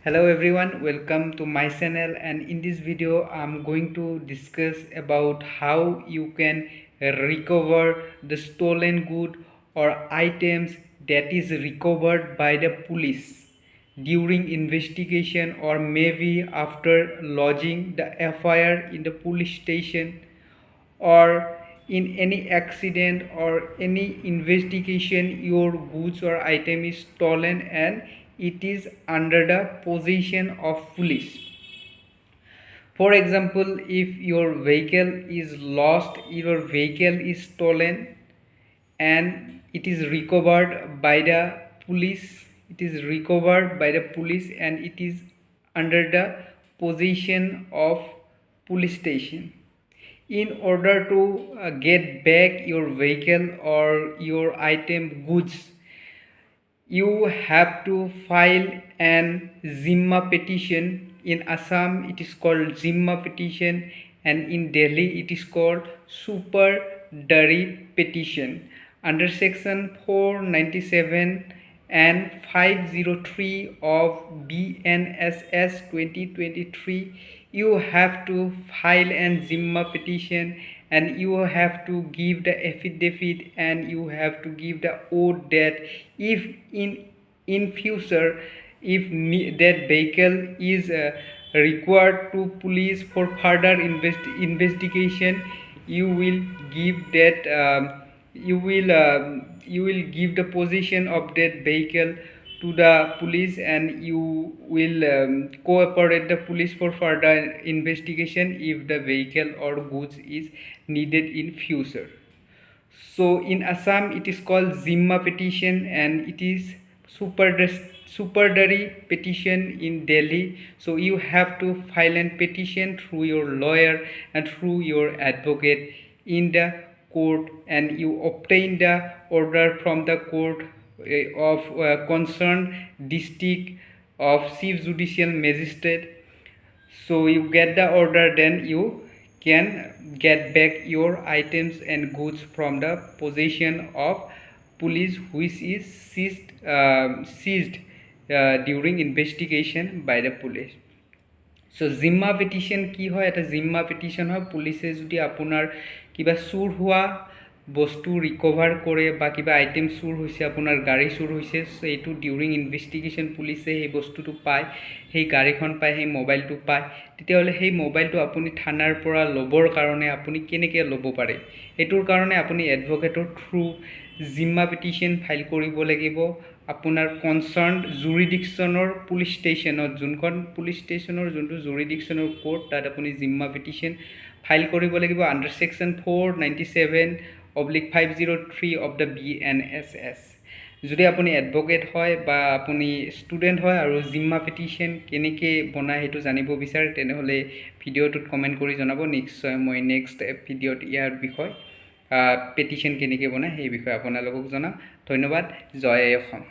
Hello everyone, welcome to my channel, and in this video I'm going to discuss about how you can recover the stolen good or items that is recovered by the police during investigation, or maybe after lodging the FIR in the police station, or in any accident or any investigation your goods or item is stolen and it is under the possession of police. For example, if your vehicle is lost, your vehicle is stolen and it is recovered by the police, and it is under the possession of police station. In order to get back your vehicle or your item goods, you have to file an Zimma petition. In Assam it is called Zimma petition, and in Delhi it is called Superdari petition. Under section 497 and 503 of BNSS 2023, you have to file an Zimma petition, and you have to give the affidavit, and you have to give the oath that if in future, if that vehicle is required to police for further investigation, you will give that you will give the position of that vehicle to the police, and you will cooperate the police for further investigation if the vehicle or goods is needed in future. So in Assam it is called Zimma petition, and it is Superdari petition in Delhi. So you have to file a petition through your lawyer and through your advocate in the court, and you obtain the order from the court of concerned district of chief judicial magistrate. So you get the order, then you can get back your items and goods from the possession of police, which is seized during investigation by the police. So জিম্মা petition কি হয়? এটা জিম্মা petition হয় পুলিচে যদি আপোনাৰ কিবা চুৰ হোৱা বস্তু ৰিকভাৰ কৰে বা কিবা আইটেম চুৰ হৈছে, আপোনাৰ গাড়ী চুৰ হৈছে, এইটো ডিউৰিং ইনভেষ্টিগেশ্যন পুলিচে সেই বস্তুটো পায়, সেই গাড়ীখন পায়, সেই মোবাইলটো পায়, তেতিয়াহ'লে সেই মোবাইলটো আপুনি থানাৰ পৰা ল'বৰ কাৰণে আপুনি কেনেকৈ ল'ব পাৰে? এইটোৰ কাৰণে আপুনি এডভকেটৰ থ্ৰু জিম্মা পিটিশ্যন ফাইল কৰিব লাগিব আপোনাৰ কনচাৰ্ণ জুৰিডিকশ্যনৰ পুলিচ ষ্টেচনত, যোনখন পুলিচ ষ্টেচনৰ যোনটো জুৰিডিকশ্যনৰ কোৰ্ট, তাত আপুনি জিম্মা পিটিশ্যন ফাইল কৰিব লাগিব under section 497/503 of the BNSS। যদি আপুনি এডভকেট হয় বা আপুনি ষ্টুডেণ্ট হয় আৰু জিম্মা পিটিশ্যন কেনেকৈ বনায় সেইটো জানিব বিচাৰে, তেনেহ'লে ভিডিঅ'টোত কমেণ্ট কৰি জনাব। নিশ্চয় মই নেক্সট ভিডিঅ'ত ইয়াৰ বিষয় পেটিশ্যন কেনেকৈ বনায় সেই বিষয়ে আপোনালোকক জনাম। ধন্যবাদ। জয় অসম।